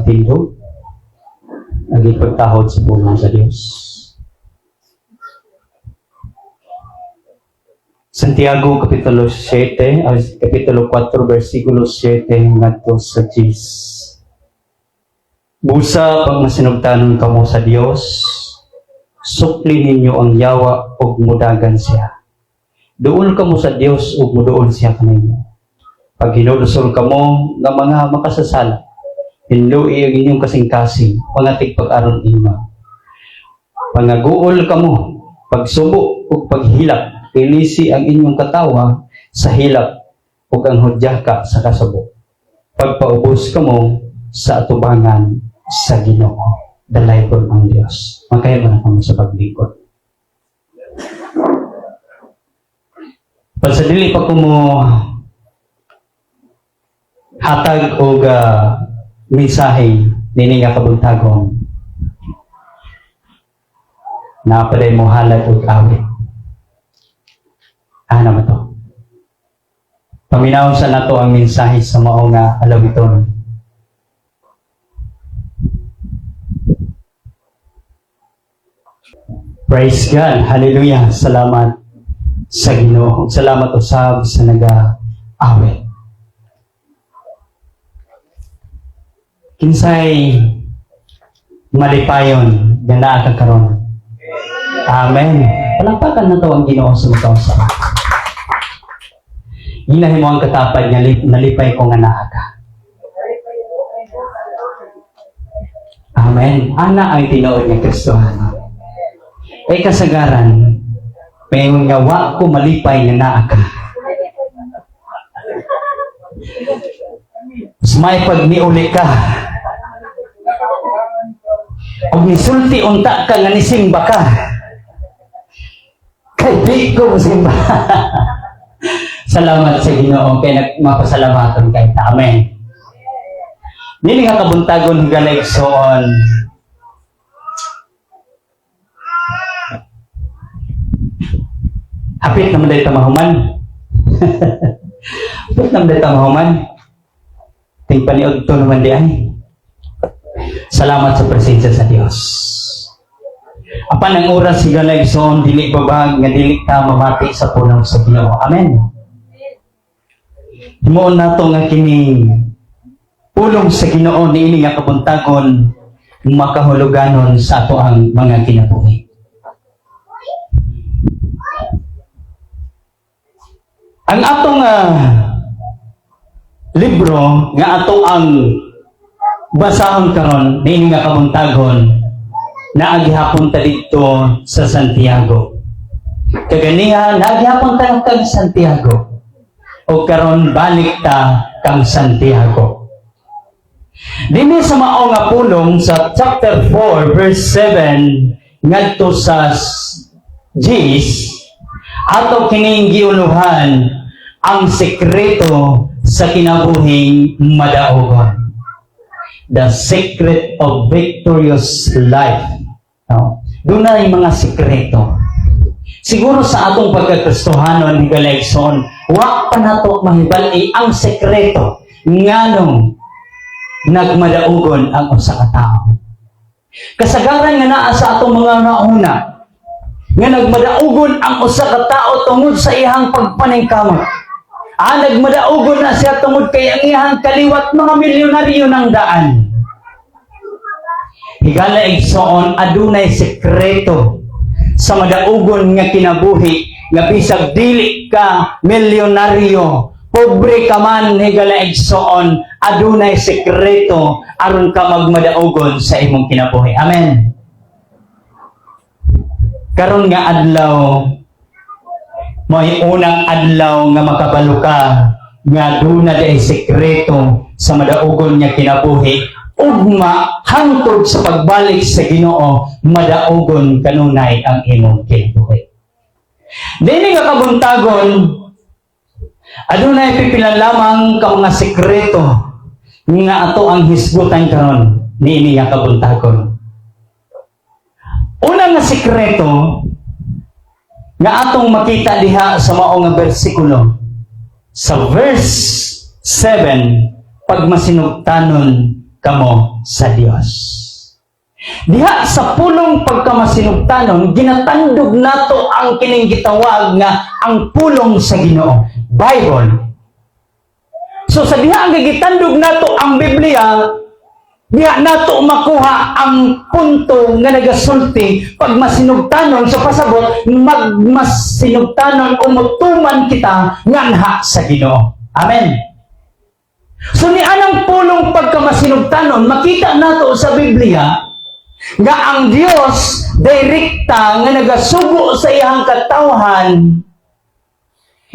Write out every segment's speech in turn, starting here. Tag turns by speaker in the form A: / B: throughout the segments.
A: pindog, naging pagtahod sa pulong sa Dios. Santiago Kapitulo 7, Kapitulo 4, versikulo 7 ngadto sa 10. Busa pag masinugtanon kamo sa Dios, supli ninyo ang yawa ug mudagan siya. Duol kamo sa Dios ug muduol siya kanimo. Pag hinudusol kamo nga mga makasasala, hinlui ang inyong kasing-kasing, pangatig pag-aron inyo. Pangaguol kamo, pagsubo ug paghilak, ilisi ang inyong katawa sa hilak ug ang hudyaka sa kasubo. Pagpaubos kamo sa atubangan sa Ginoo, dalaygon ang Dios. Magkayban kamo sa paglingkod. Sa dili pa ko mo hatag og mensahe nini nga kabuntagon, na pwede mo halag og awit. Ano ba to? Paminawon sa nato ang mensahe sa mao nga alawiton. Praise God. Hallelujah. Salamat sa Ginoo. Salamat usab sa naga-awit. Kinsay malipayon nga naa ka karon. Amen. Palakpakan na to ang Ginoo sa mga sa. Hinahin mo ang katapad nga nalipay ko nga naa ka. Amen. Ana ay tinuod nga Kristohano. Ay kasagaran, may nga wa ko malipay nga naa ka. May pagniuli ka. Og nisulti unta ka nga nisimba ka. Kay di ko simba. Salamat sa Ginoo kay nagmapasalamatan kay ta. Amen. Dili nga kabuntagon higalay soon. Hapit naman dahil tamahuman. Hapit naman dahil tamahuman. Ting paniod to naman di ay. Salamat sa presensya sa Dios. Apan ang oras higalay soon, dili babag nga dili ka mamati sa punong sa Ginoo. Amen. Himuon nato nga kini pulong sa Ginoo niini nga kabuntagon makahuluganon sa ato ang mga kinabuhi. Ang atong libro nga ato ang basahon karon niini nga kabuntagon na agihapon ta didto sa Santiago. Kaganiha nagihapon ta kag Santiago. O karon balik ta kang Santiago. Dinhi sa mao nga pulong sa chapter 4 verse 7 ngadto sa 10 ato kining giuluhan ang sekreto sa kinabuhing madaogon. The secret of victorious life. Doon na yung mga sekreto. Siguro sa atong pagkakristohanon, higalayson, wa pa nato mahibali ang sekreto nganong nagmadaugon ang usa ka tawo. Kasagaran nga naa sa atong mga nauna nga nagmadaugon ang usa ka tawo tungod sa iyang pagpaningkamot. Nagmadaugon na siya tungod kay ang iyang kaliwat mga milyonaryo ng daan. Higalayson, adunay sekreto sa madaugon nga kinabuhi nga bisag dili ka milyonaryo, pobre ka man, higalayson, adunay sekreto aron ka magmadaugon sa imong kinabuhi. Amen. Karon nga adlaw, may unang adlaw nga makabalo ka nga duna day sekreto sa madaugon nga kinabuhi ugma hangtod sa pagbalik sa Ginoo, madaugon kanunay ang imong kinabuhi. Dini nga kabuntagon, adunay pipilan lamang ka mga sekreto nga ato ang hisgutan karon niini nga kabuntagon. Una nga sekreto nga atong makita diha sa mao nga bersikulo sa verse 7, pag masinugtanon kamo sa Dios. Diha sa pulong pagkamasinugtanon, ginatandog nato ang kining gitawag nga ang pulong sa Ginoo, Bible. So sa diha ang gigitandog nato ang Biblia, diha nato makuha ang punto nga nagasulti pag masinugtanon sa pasabot, magmasinugtanon umutuman kita nganha sa Ginoo. Amen. So ni anang pulong pagkamasinugtanon, makita nato sa Biblia nga ang Dios direkta nga nagasugo sa iyang katawhan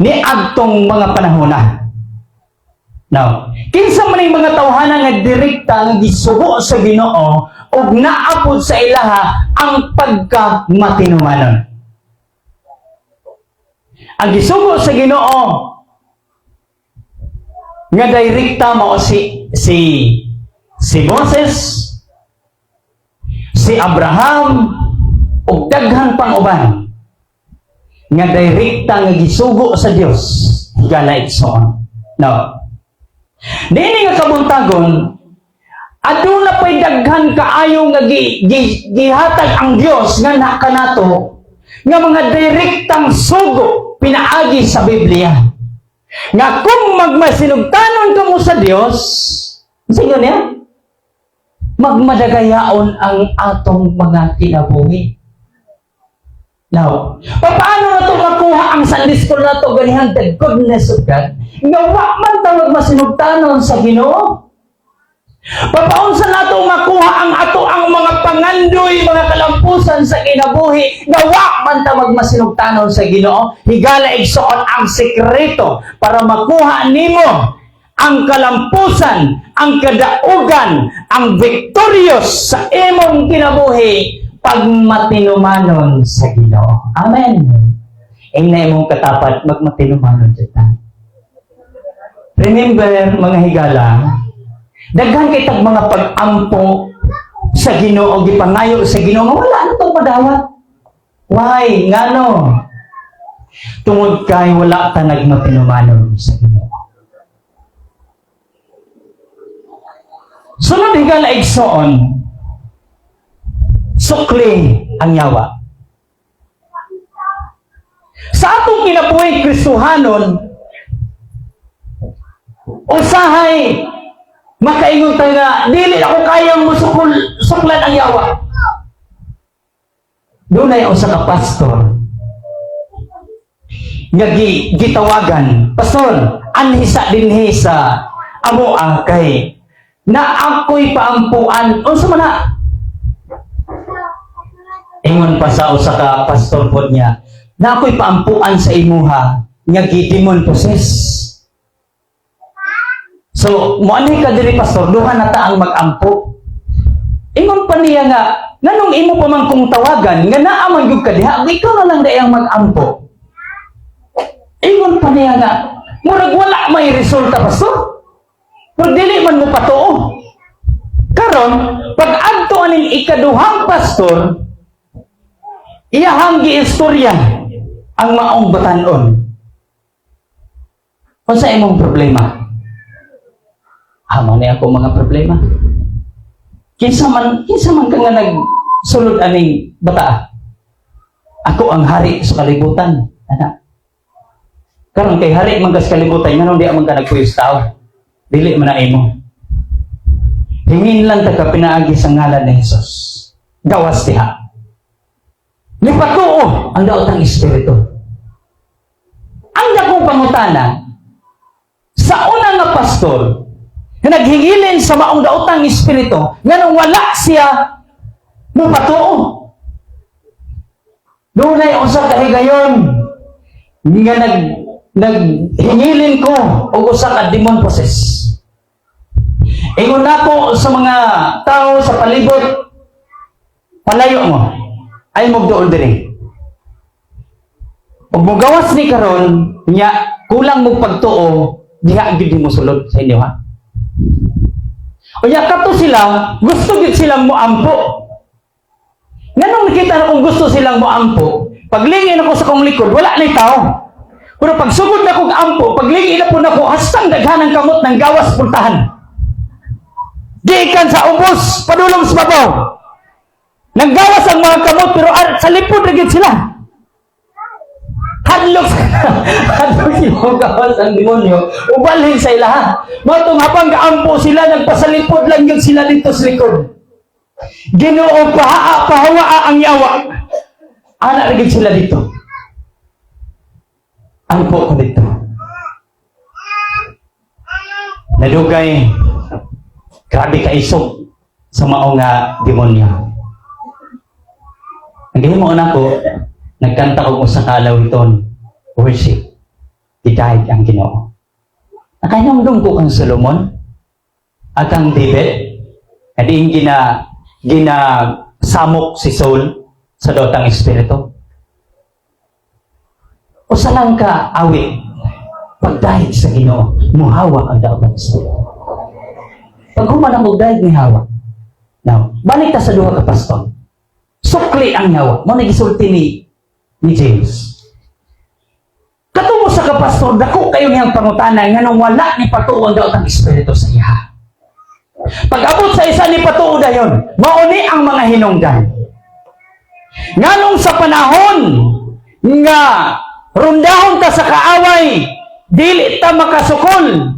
A: ni adtong mga panahona. Now, kinsa man ang mga tawhana nga direkta nga gisugo sa Ginoo ug naapod sa ilaha ang pagkamatinumanon. Ang gisugo sa Ginoo nga direkta mao si Moses, si Abraham, ug daghan pang uban nga direkta nga gisugo sa Dios higala igsoon. Now, dili nga kabuntagon, aduna pay daghan kaayo nga gihatag ang Dios nga nakanato nga mga direktang sugo pinaagi sa Biblia. Nga kung magmasinugtanon kamo sa Dios, sige niya, magmadagayaon ang atong mga kinabuhi. Now, paano na ito makuha ang Sunday school na ito ganyan, the goodness of God? Nga wa man tawag masinugtanon sa Ginoo? Papaunsa na ito makuha ang mga pangandoy, mga kalampusan sa kinabuhi? Nga wa man tawag masinugtanon sa Ginoo? Higala igsoon ang sekreto para makuha nimo ang kalampusan, ang kadaugan, ang victorious sa imong kinabuhi pagmatinumanon sa Ginoo. Amen. Ingna imong katapat magmatinumanon kita. Remember mga higala, daghan kay tag mga pag-ampo sa Ginoo, gipangayo sa Ginoo, wala na to madawat. Why? Ngano? Tungod kay wala ta nagmatinumanon sa Ginoo. Sunod higala igsoon, sukli ang yawa. Sa atong kinabuhi Kristohanon, usahay makaingon tayo nga dili ako kayang musuklan ang yawa. Doon ay usa ka pastor nga gitawagan, pastor, anhisa dinhi sa amo kay na ako'y paampuan. Unsa man na? Ingon pa sa usa ka pastor pod niya, na ako'y paampuan sa imuha nga gidemon possess. So, moanay ka diri pastor, duha na ta ang mag-ampo. Ingon pa niya nga, nganong imo pa man kong tawagan, nga naaman gyud ka diha, ikaw na lang dayang mag-ampo. Ingon pa niya nga, murag wala may resulta pastor. Pero dili man mo patuo. Karon, pag adto aning ikaduhang pastor, iyahang giistorya ang maong batanon. Unsa imong problema? Hama na ako mga problema. Kinsa man ka nga nagsulod aning bata. Ako ang hari sa kalibutan. Ana. Karon kay hari man kas kalibutan, nganong di man ka nagpuyos tao? Dili man na imo. Hingin lang ta ka pinaagi sa ngalan ni Jesus. Gawas diha. Ni patuo ang daotang espiritu. Ang dakong pangutana sa una nga pastor na naghingilin sa maong daotang espiritu nganong wala siya mo patuo. Doon ay usa ka higayon nga naghingilin ko o usa ka demon possess. Ingon na po sa mga tao sa palibot, palayo mo, ay magdoon diri. Ug mo gawas ni karon, nya kulang mo pagtuo, diha gyud mo sulod sa inyo ha. O ya kato sila, gusto gyud silang moampo. Nganong nakita na kung gusto silang moampo, paglingin ako sa kong likod, wala ni tao. Pero pag sugod na kong ampo, paglingin na po na ko, hastang daghanang kamot ng gawas puntahan. Gikan sa ubos, padulong sa babaw. Nanggawas ang mga kamot, pero sa lipod na gid sila. Hadlok yung gawas ang demonyo, ubalhin sa ilaha. Matong habang kaampo sila, nagpasalipod lang yun sila dito sa likod. Ginoo pahawaa ang yawa. Anak na gid sila dito. Ampo ko dito. Nadugay, grabe kaisog sa maong nga demonyo. Nagihimo na ko, nagkanta ko sa kalawiton, worship. Died ang Ginoo. Nakainomdom ko kang Solomon, at kang David, at yung ginasamok si Saul sa dotang espiritu. O sa lang ka awit, pag dahil sa Ginoo, muhawa ang dotang espiritu. Pag humanang mo dahil ni Hawa, now, balik ta sa duha ka pastor. Sukli ang yawa. Mo nagisulti ni James. Katungo sa kapastor, dako kayo niyang pangutanan nga nung wala ni patuon daw ang espiritu sa iya. Pag-abot sa isa ni patuon na yun, mauni ang mga hinungdan. Nga nung sa panahon nga rundahon ta sa kaaway, dili ta makasukol.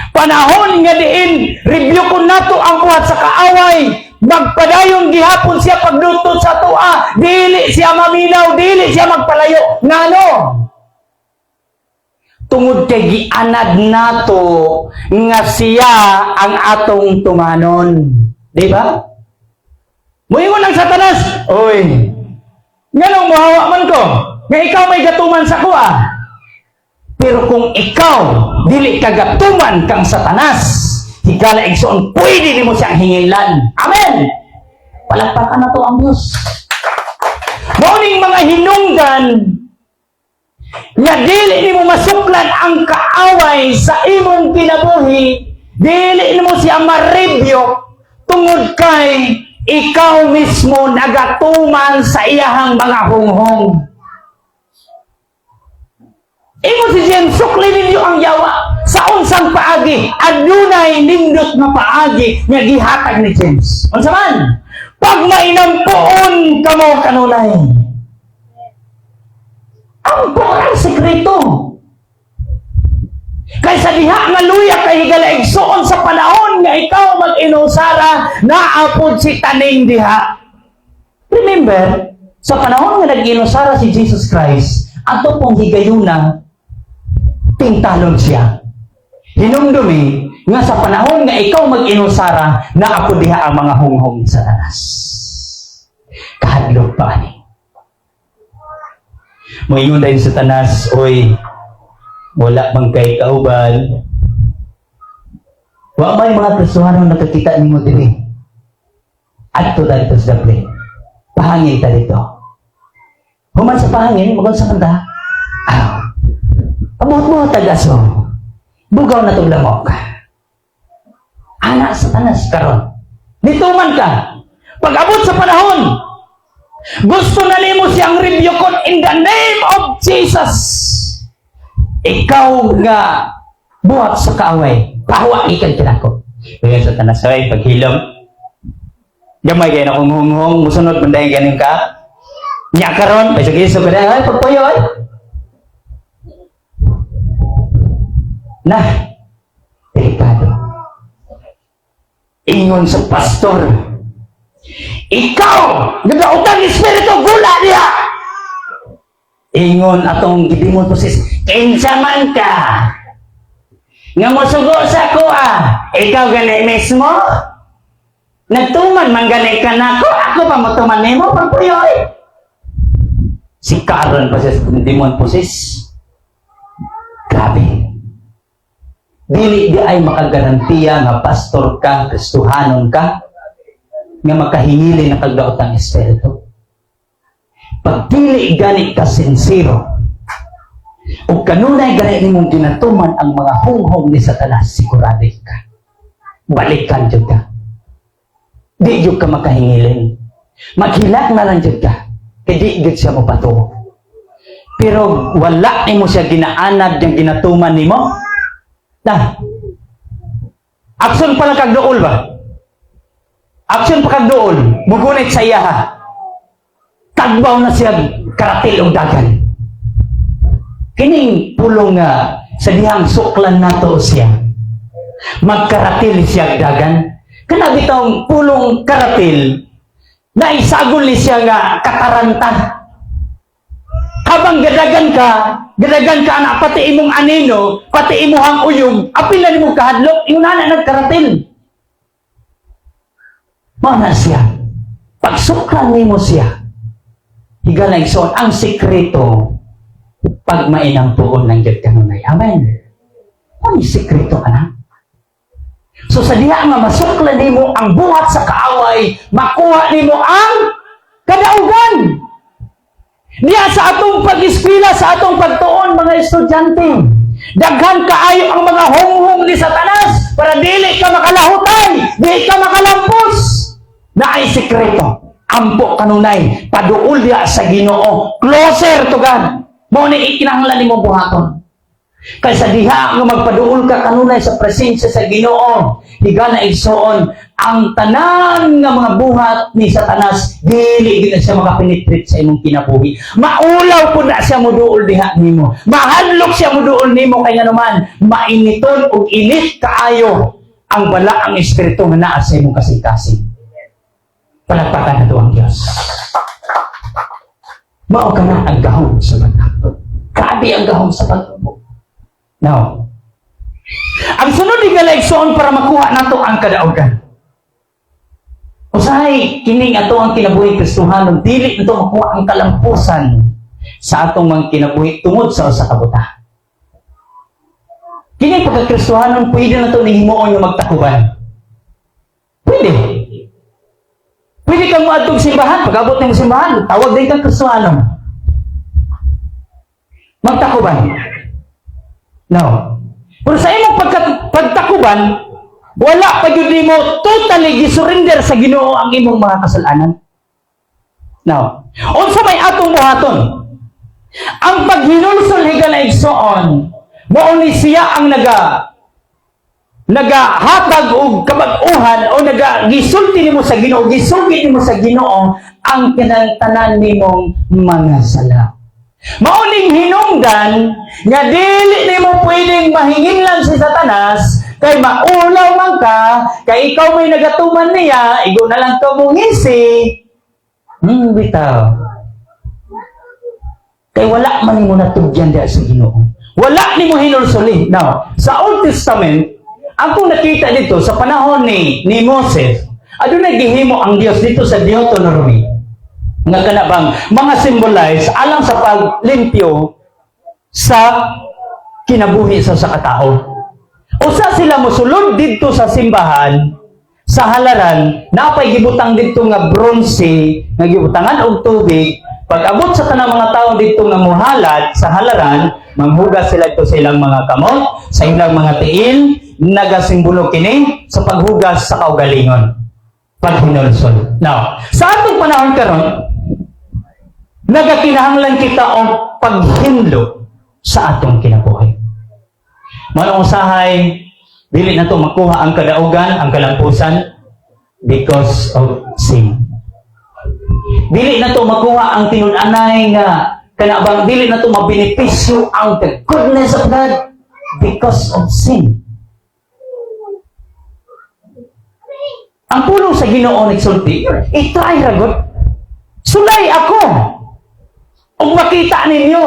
A: Panahon nga diin, review ko nato ang buhat sa kaaway, magpadayon gihapon siya pagluto sa tua, dili siya maminaw, dili siya magpalayo. Ngano? Tungod kay gianad nato nga siya ang atong tumanon. Di ba? Muingon ang Satanas, oy, nganong mahawa man ko, nga ikaw may gatuman sa kuha. Pero kung ikaw, dili ka gatuman kang Satanas, higala igsoon, pwede ni mo siyang hingilan. Amen! Palagpakan na to ang Diyos. Mauning mga hinungdan, nga dili ni mo masuklan ang kaaway sa imong kinabuhi, dili ni mo siya ma-review, tungod kay ikaw mismo nagatuman sa iyahang mga hunghong. Imo si James, sukli ninyo ang yawa sa unsang paagi, adunay nindot nga paagi nga gihatag ni James. Unsa man? Pag mainampuon kamo kanunay. Ang ang sekreto. Kaysa diha nga luya kay higala igsoon sa panahon nga ikaw mag-inusara, naapod si taning diha. Remember, sa panahon nga nag-inusara si Jesus Christ, ato pong higayuna, tingtalon siya. Hinumdumi nga sa panahon nga ikaw mag-inusara, naapod diha ang mga hunghong ni Satanas. Kahadlok pa ani. Moingon dahil sa Satanas, oy, wala bang kay kauban? Wa may mga Kristohanong nakakita ni mo diri. Adto dito sa dapli. Pahangin ta dito. Human sa pahangin, magon sa kanta. Abot mo tagaso. Bugaw na tong lamok. Anak Satanas karon. Dituman ka. Pag abot sa panahon, gusto na nimo siyang review kon in the name of Jesus. Ikaw nga buhat sa kaaway, pahawa ikan kinako. Kaya sa Satanas ay paghilom. Gamay kayo na hunghong, musunod manday ganing ka. Nya karon, ay sige sa kada ay pagpuyo ay. Nah, delikado. Ingon sa pastor, ikaw, nagautang espiritu, gula niya! Ingon atong gidimon po sis, kinsa man ka, nga musugo sa kuha, ikaw ganay mismo? Nagtuman man ganay ka na ako pa matuman nimo pagpuyoy. Si Karen pa sis, demon po sis. Grabe. Dili di ay makagarantiya nga pastor ka, Kristohanon ka, nga makahingili na kagdaot ang espiritu. Pag dili gani ka sincero, o kanunay gani nimong ginatuman ang mga hunghong ni Satanas, sigurado ka. Balikan dyan ka. Di dyan ka makahingilin. Maghilak na lang dyan ka. Kaya di dyan siya mapatuo. Pero wala ni mo siya ginaanad yung ginatuman ni mo. Nah, action pala kag dool ba? Action pa kag doon, mugunit sa iya ha. Tagbaw na siya karatil og dagan. Kining pulong nga sa dihang suklan nato siya. Magkaratil siya dagan. Kana bitong pulong karatil na isagol ni siya nga kataranta. Habang gadagan ka na pati imong anino, pati imuhang uyog, apila nimo kahadlok, yung nana nagkaratil. Mana siya. Pagsuklan nimo siya. Higala igsoon ang sikreto pag mainang tuon ng Diyos kanunay. Amen. Ano yung sikreto anak? So sa diha nga masuklan nimo ang buhat sa kaaway, makuha nimo ang kadaugan. Diya sa atong pag-eskwela, sa atong pagtuon mga estudyante, daghan kaayo ang mga honghong ni Satanas para dili ka makalahutay, dili ka makalampos. Na ay sikreto, ampo kanunay, paduol diya sa Ginoo, closer to God. Mo ni ikinahanglan nimo buhaton. Kaysa diha nga magpaduol ka kanunay sa presensya sa Ginoo, higala igsoon ang tanan nga mga buhat ni Satanas, dili na siya makapenetrate sa imong kinabuhi. Maulaw po na siya muduol diha nimo. Mahadlok siya muduol nimo kay nga naman mainiton og init kaayo ang balaang espiritu nga naa sa imong kasing-kasing. Palagpakan na to ang Diyos. Mao ka na ang gahom sa pagtakbo. Grabe ang gahom sa pagtakbo. Now, ang sunod ni Galaigsoon para makuha nato ang kadaugan. Usahay, kining ato ang kinabuhi Kristohanon, dili ito makuha ang kalampusan sa atong mga kinabuhi tungod sa usa ka buta. Kining pagka-Kristohanon, pwede na ito nihimuon yung magtakuban. Pwede. Pwede kang maadtong simbahan, pag-abot ng simbahan, tawag din kang Kristohanon. Magtakuban. Now, pero sa imong pagtakuban, wala pa yun mo totally gisurrender sa Ginoo ang imong mga kasalanan. Now, unsa may atong buhaton? Ang paghinulsol higala igsoon, mao ni siya ang nagahatag og kabag-uhan o gisulti nimo sa Ginoo, gisugid nimo sa Ginoo ang kinahanglan nimong mga sala. Mauning hinungdan nga dili nimo pwedeng mahinginlan si Satanas kay maulaw man ka, kay ikaw may nagatuman niya, igo na lang ka mong ngisi. Bitaw. Kay wala man nimo natugyan diya sa Ginoo. Wala nimo hinulsuli. Now, sa Old Testament, ako nakita dito sa panahon ni Moses, adunay gihimo ang Dios dito sa Deuteronomy. Nga kanabang mga symbolize alang sa paglimpyo sa kinabuhi sa katao. Usa sila mosulod dito sa simbahan, sa halaran, napay gibutang dito nga bronze, nga gibutangan og tubig. Pag abot sa tanang mga tao dito nga muhalat sa halaran, manghugas sila ito sa ilang mga kamot, sa ilang mga tiil, nagasimbolo kini sa paghugas sa kaugalingon. Paghinulsol. Now, sa atong panahon karon, nagakinahanglan kita o paghinlo sa atong kinabuhi. Manong usahay, dili na to makuha ang kadaugan, ang kalampusan, because of sin. Dili na to makuha ang tinun-anay nga kanabang, dili na to mabenepisyo ang the goodness of God because of sin. Ang pulong sa Ginoo nagsulti, itry ragot. Sulay ako. Kung makita ninyo,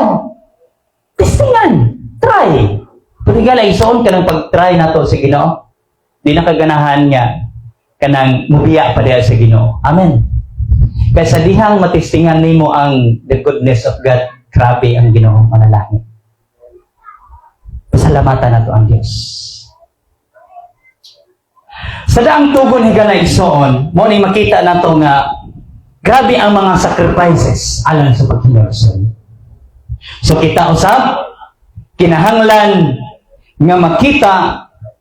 A: testingan, try. Pagigala, isoon ka ng pag-try na to sa Ginoo. Di na kaganahan niya kanang mubiya pa diya sa Ginoo. Amen. Kaya sa dihang matestingan nimo ang the goodness of God, grabe ang Ginoo manalangin. Pasalamatan na to ang Diyos. Sa daang tugon higala isoon, mo ni makita na to nga grabe ang mga sacrifices alang sa paghinulsol. So kita usab, kinahanglan nga makita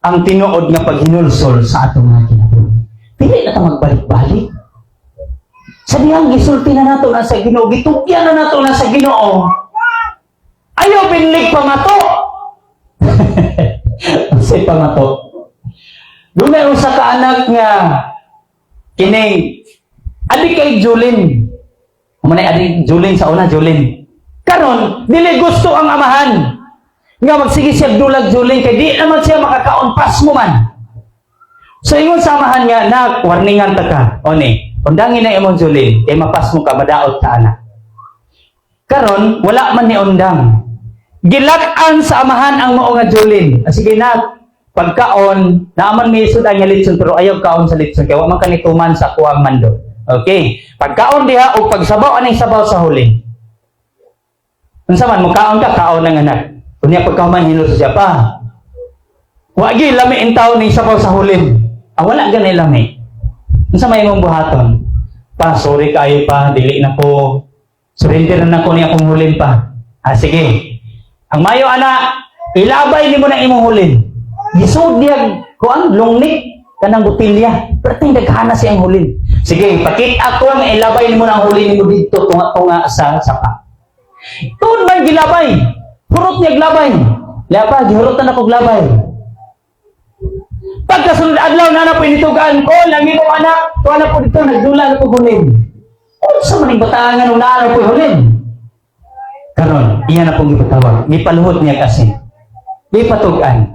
A: ang tinuod nga paghinulsol sa atong mga kinabuhi. Dili na ta magbalik-balik. Sa dihang gisulti na nato na sa Ginoo, gitugyan na nato na sa Ginoo. Ayaw binlig pamato. Say pamato. Dunay usa ka anak nga Kining, adik kay Julin. Muna adik Julin sa una, Julin. Karon, dili gusto ang amahan. Nga magsige siya dulag Julin, kay di naman siya makakaunpas mo man. So, ingon sa amahan nga, na, warningan ta ka. O ni, undangin na imong Julin, kay mapas mo ka, madaot ka anak. Karon, wala man ni undang. Gilag-an sa amahan ang mao nga Julin. Sige na, pagkaon, naaman may isod ang litson, pero ayaw kaon sa litson, kaya waman kanituman sa kuwang mando. Okay. Pagkaon diha, o pagsabaw, anong sabaw sa huli? Unsa man, mukaon ka, kaon ng anak. Kunya pagkaman, hinuso siya pa. Wagi, lami ang tao ni sabaw sa huli. Wala ganay lami. Unsa may mong buhaton? Pa, sorry kayo pa, dili na ko. Surrender na ko niya akong hulin pa. Sige. Ang mayo anak, ilabay ni mo na imong hulin. Gisod diya, kuang lungnik, kanang butilya. Pero ting daghana siyang hulin. Sige, pakit ako ang ilabay ni mo na ang hulin ni mo dito, tunga-tunga sa sapa. Tuon man gilabay. Hurot niya glabay. Lapa, gihurotan ako glabay. Pagkasunod adlaw na na po initugaan ko, lagi mo anak, tuwa na po dito, nagdula na po hulin. Kung sa maning batangan, una na po hulin. Karon, iyan na pong ipatawag. Ipaluhot niya kasi. Ipatugan.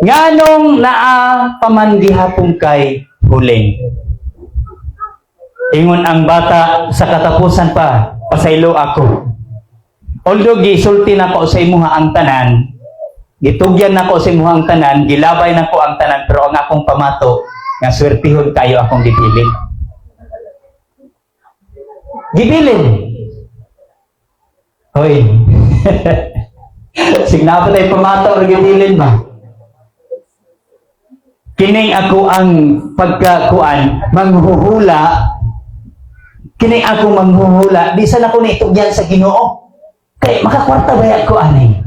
A: Nganong naa pamangihapon kay huling. Ingon ang bata sa katapusan pa, pasaylo ako. Although gisulti na ko sa imuha ang tanan, gitugyan na ko sa imuha ang tanan, gilabay na ko ang tanan, pero ang akong pamato, nga swertihon kayo akong gibilin. Gibilin. Hoy. Signapa tayo pamato o gibilin ba? Kining ako ang pagkakuan, manghuhula. Kining ako manghuhula, di sana ko naitugyan sa Ginoo. Kaya makakwarta ba ako ani?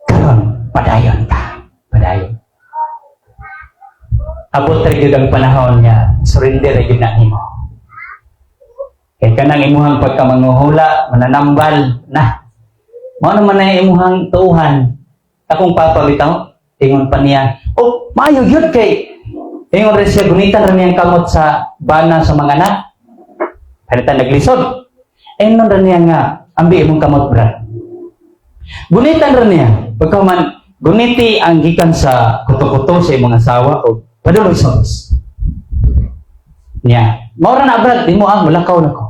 A: Karon, padayon ka. Padayon. Abot rin ang panahon niya, surrender rin na imo. Kaya kanang imuhang pagkamanguhula, mananambal na. Mao naman na imuhang tuuhan. Akong papabitaw, ingon pa niya, maayo yun kay. Ingon rin siya, gunitan rin niyang kamot sa bana sa mga anak. Halita naglisod. Ingon rin niya nga, ambi imong kamot brad. Gunitan rin niya. Pagkaman, guniti ang gikan sa kuto-kuto sa imong asawa o padulong sos. Niya, maura na brad, di mo mulakaw na ko.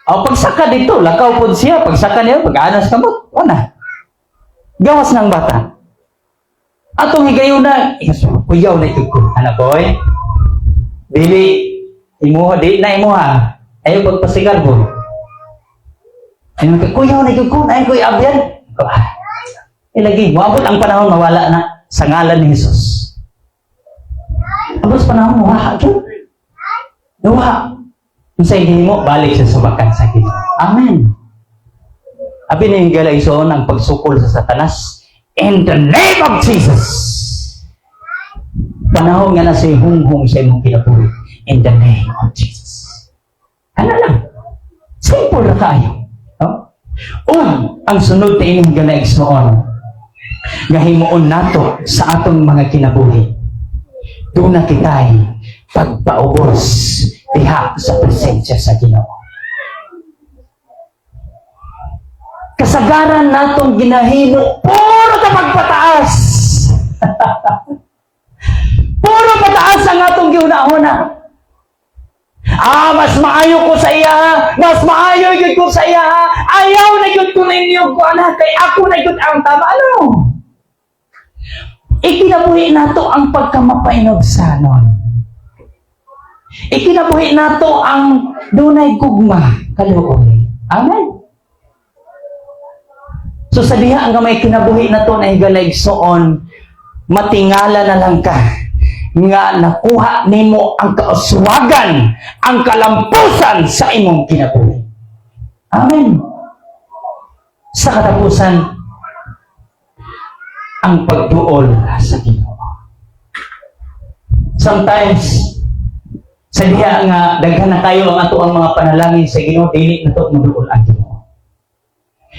A: O pagsaka dito, lakaw po siya. Pagsaka niya, pag-anas kamot, wala. Gawas ng bata. Atong higayon na, kuyaw na ikot ko. Anak ko, dili, imuha, di na imuha. Ayaw pagpasigal po. Kuyaw na ikot ko, na kuya abyan. Ilagi, wabot ang panahon, mawala na sa ngalan ni Jesus. Abot sa panahon, mawaha. Nawaha. Kung sa hindi mo, balik sa subakan sa Ginoo. Amen. Abi na yung galayson ang pagsukol sa Satanas. In the name of Jesus. Panahon nga na si hunghong sa imong kinabuhi. In the name of Jesus. Ano lang? Simple na tayo. Ang sunod na inyong galayson gahimuon nato sa atong mga kinabuhi. Doon na kita'y pagpaubos diha sa presensya sa Ginoo. Kasagaran natong ginahimo, puro ka magpataas. Puro pataas ang atong giuna-una. Mas maayo ko sa iya, mas maayo yun ko sa iya, ayaw na yun ko ninyo ko anak, kay ako na yun ang tama. Ano? Ikinabuhi nato ang pagkamapainog sa nun. Ikinabuhi nato ang dunay gugma kaluoy. Amen. So sa diha ang may kinabuhi nato na higalayson, matingala na lang ka nga nakuha nimo ang kauswagan, ang kalampusan sa imong kinabuhi. Amen. Sa katapusan, ang pagduol sa Ginoo. Sometimes, sa diha nga daghan na kayo ang ato ang mga panalangin sa Ginoo, dili na to maduol ang Ginoo.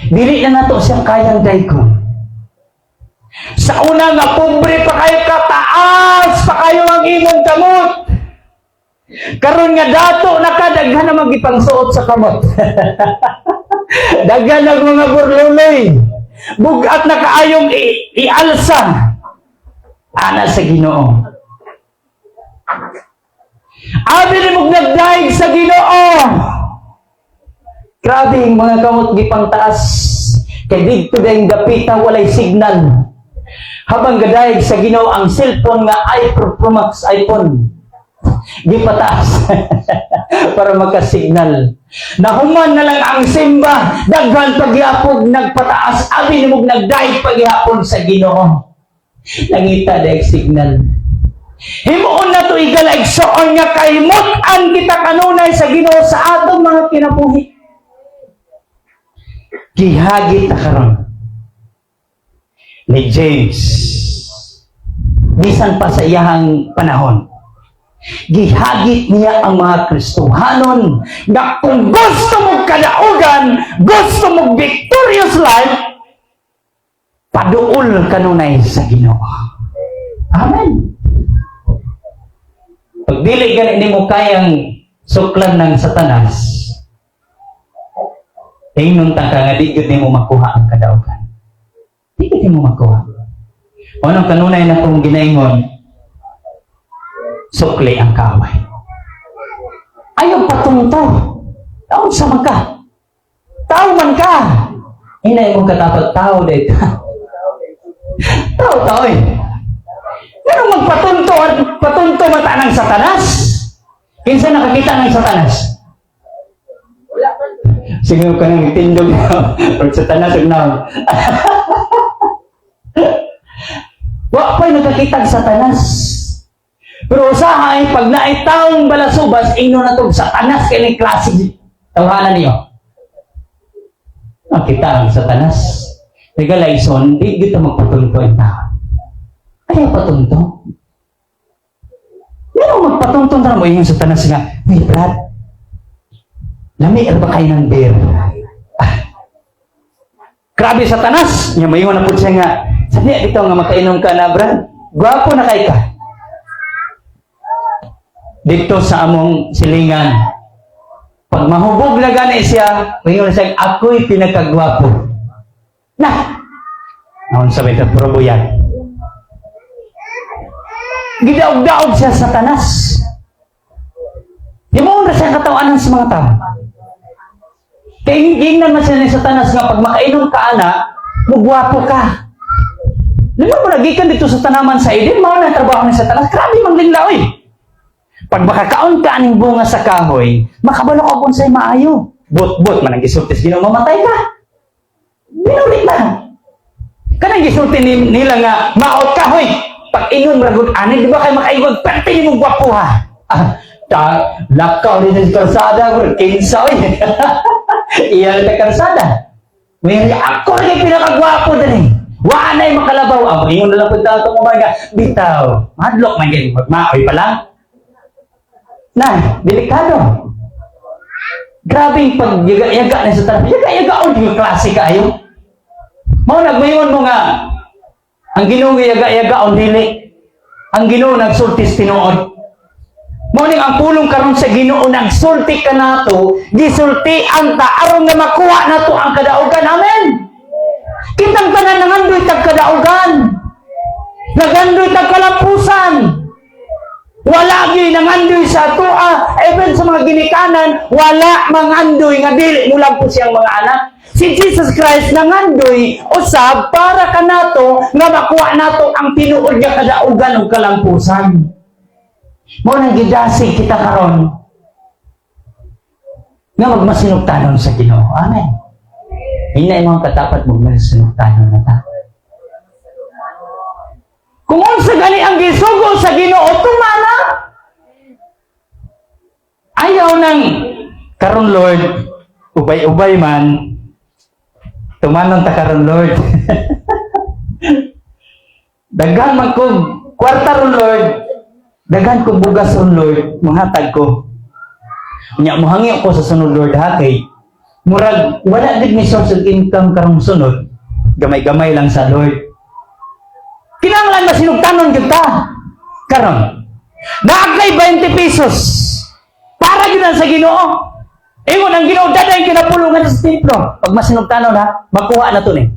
A: Dili na nato siyang kayang daykon. Sa una nga pobre pa kayo, kataas pa kayo ang imong kamot. Karon nga dato na ka, daghan na magipangsuot sa kamot. Daghan na mga burluloy. Bugat na kaayong ialsa. Ana sa Ginoo. Abi ni mong nagdaig sa Ginoo. Grabe yung mga kamot gipang taas. Kay dito dayong dapita walay signal. Habang gadaig sa Ginoo ang cellphone nga iPhone Pro Max iPhone. Gipataas para makasignal. Nahuman na lang ang simba, daghan pagyapog nagpataas, abi ni mong nagdaig pagyapon sa Ginoo. Nangita daig signal. Himuon na to igalaig soon nga kaymutan kita kanunay sa Ginoo sa atong mga kinabuhi. Gihagit na karon ni James. Bisan pa sa iyahang panahon. Gihagit niya ang mga Kristohanon na kung gusto mong kadaugan, gusto mong victorious life, paduol kanunay sa Ginoo. Amen. Pag dili gani nimo kayang suklan ng Satanas, tingnon ta ka nga di gyud nimo makuha ang kadaugan. Di gyud nimo makuha. Anong kanunay na itong ginaingon? Sukli ang kaway. Ayaw patunto. Tao sa man ka. Tao man ka. Hinay mong katapat tao dito. Tao eh. Pero magpatunto at patunto mata ng Satanas. Kinsa nakakita ng Satanas? Siguro ka nang tindog na. Or Satanas ug na. Wa pa'y nakakita ng Satanas. Pero usahay, pag naitaong balasubas, ino na itong Satanas kaya ng klase. Tawanan niyo. Nakita ang Satanas. Regalayson, di dito magpatunto ang tao. Ayaw patunto. Pero magpatunto na mo yung Satanas nga, may Brad, lami ba kayo ng beer? Grabe Satanas! Yung mayon na po siya nga, sabi dito nga makainom ka na, Brad. Gwapo na kayo ka. Dito sa among silingan. Pag mahubog na gani siya, mayon na siya, ako'y pinakagwapo. Na! Naon sabi ka, probo yan. Gidaog-daog siya Satanas. Di mo na siya katawanan sa mga tao. Kaya hingnan man siya ni Satanas nga pag makainom ka ana, mugwapo ka. Lalo mo nagikan dito sa tanaman sa Eden, mao na trabaho ni Satanas. Grabe manglinglaw eh. Pag makakaon ka aning bunga sa kahoy, makabalo ka kung sa'y maayo. But man ang gisultis, Ginoo mamatay ka. Binulit na. Kanang gisulti nila nga, maot kahoy. Pag ingon ragod ani, di ba kayo makaigod? Pwerte ni mong gwapo ha. Lakaw din sa karsada, kinsa eh. Iyan na karsada. May ako rin yung pinakagwapo din eh. Wala na yung makalabaw. Ingon na lang pag tato mo mga bitaw. Madlock man kayo. Magmaoy pa lang. Na, delikado. Grabe yung pag-yaga-yaga na sa tanong. Yaga-yaga o yung klase kayo. Mau nagmayon mo nga, ang Ginoo yaga-yaga o dili. Ang Ginoo nagsultis tinuod. Mau ning ang pulong karon sa Ginoo nagsulti ka nato, gisulti ang aron nga makuha nato ang kadaugan. Amen. Kitang tanan nangandoy tag kadaugan. Nagandoy tag kalampusan. Wala gyud nangandoy sa atoa, even sa mga ginikanan, wala mangandoy nga dili mo lang po siyang mga anak. Si Jesus Christ nangandoy usab para kanato nga makuha nato ang tinuod nga kadaugan ug kalampusan. Mo nang gidasig kita karon nga magmasinugtanon sa Ginoo. Amen. Hinay mga katapat magmasinugtanon na ta. Kung unsa gani ang gisugo sa Ginoo, tumana. Ayaw nang karon Lord, ubay-ubay man, tumanon ta karon Lord. Daghan man kog kwarta ron Lord, daghan kog bugas ron Lord, manghatag ko. Nya mohangyo ko sa sunod Lord ha kay murag wala gid ni source of income karong sunod. Gamay-gamay lang sa Lord. Kinahanglan masinugtanon gyud ta. Karon, naagay 20 pesos. na sa Ginoo. Ingon ang Ginoo daday kinapulungan sa templo. Pag masinugtanon ha, makuha na to ni.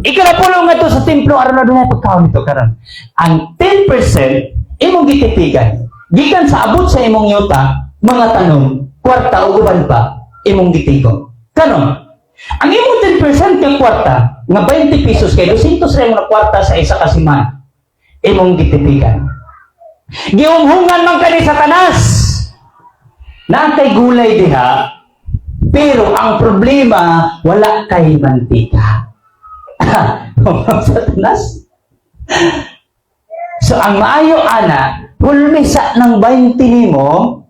A: Ikinapulungan to sa templo aron na dunay pagkaon nito karon. Ang 10% imong gitipigan. Gikan sa abot sa imong yuta, mga tanong, kwarta o uban pa imong gitigon. Kanon, ang imong 10% ng kwarta nga 20 pesos kay 200 ra imong kwarta sa isa ka semana. Imong gitipigan. Giunghungan man kani sa tanas. Na kay gulay diha, pero ang problema wala kay mantika. Sa tanas. So ang maayo ana, pulmisa ng 20 nimo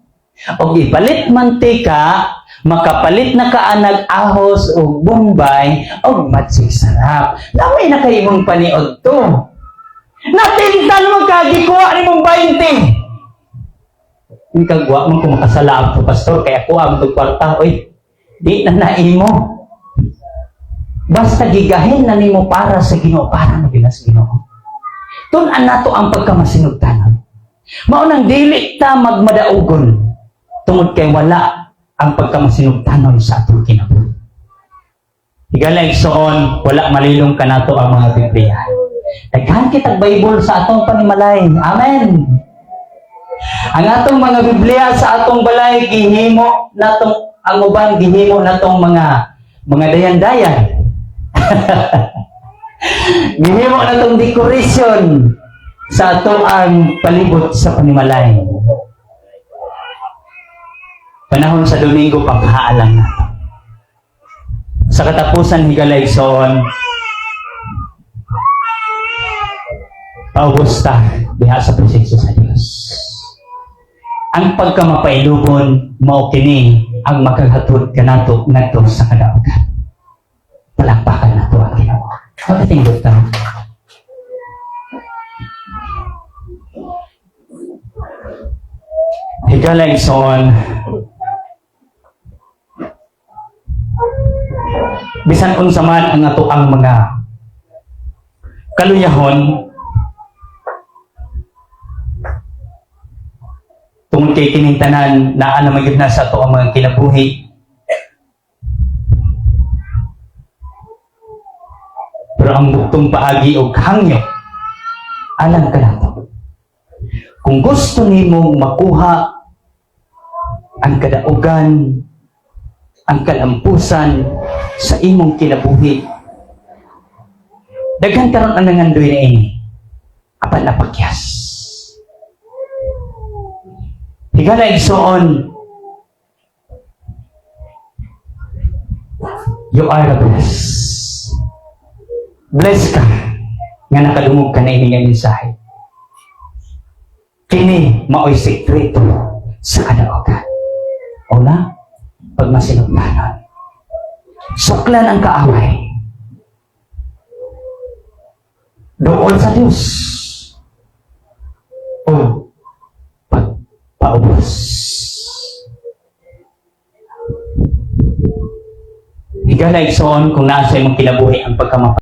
A: og ipalit mantika, makapalit na kaanag ahos o bombay o matsig sarap. Lamay na kay imong paniod to. Natintan mo kagikuha ni mong 20. Yung kagwa mo kung makasalaab to, pastor, kaya kuha mo itong kwarta, oy, di na naimo. Basta gigahin na nimo para sa Ginoo, para na binas Ginoo. Tunan nato ang pagkamasinugtanon. Maunang dili ta magmadaugon tungod kay wala ang pagkamasinugtanon sa atong kinabuhi. Higala igsoon, wala malilong kanato ang mga Biblia. Daghan kitag Bible sa atong panimalay. Amen. Ang atong mga Biblia sa atong balay gihimo natong ang uban gihimo natong mga dayan-dayan. Gihimo natong decoration sa atong ang palibot sa panimalay. Panahon sa Domingo paghaalang nato. Sa katapusan higalay son Augusta diha sa presensya sa Dios. Ang pagkamapailubon mao kini ang makaghatod kanato ngadto sa kadaugan. Palakpakan nato ang Ginoo. Pagtingog ta. Higalay son bisan unsa man ang ato ang mga kaluyahon tungod kay kining tanan naa na magyud na sa ato ang mga kinabuhi. Pero ang buktong paagi og hangyo alam ka nato. Kung gusto nimo makuha ang kadaugan, ang kalampusan sa imong kinabuhi, daghan karon ang nangandoy na ini. Apan napakyas. Higala igsoon, you are blessed. Blessed ka nga nakadungog ka na ini nga mensahe. Kini maoy sekreto sa kadaugan. Una, pagmasinugtanon. Suklan ang kaaway. Doon sa Diyos. O pagpaubos. Higala igsoon kung nasa imong kinabuhi ang pagkamapa.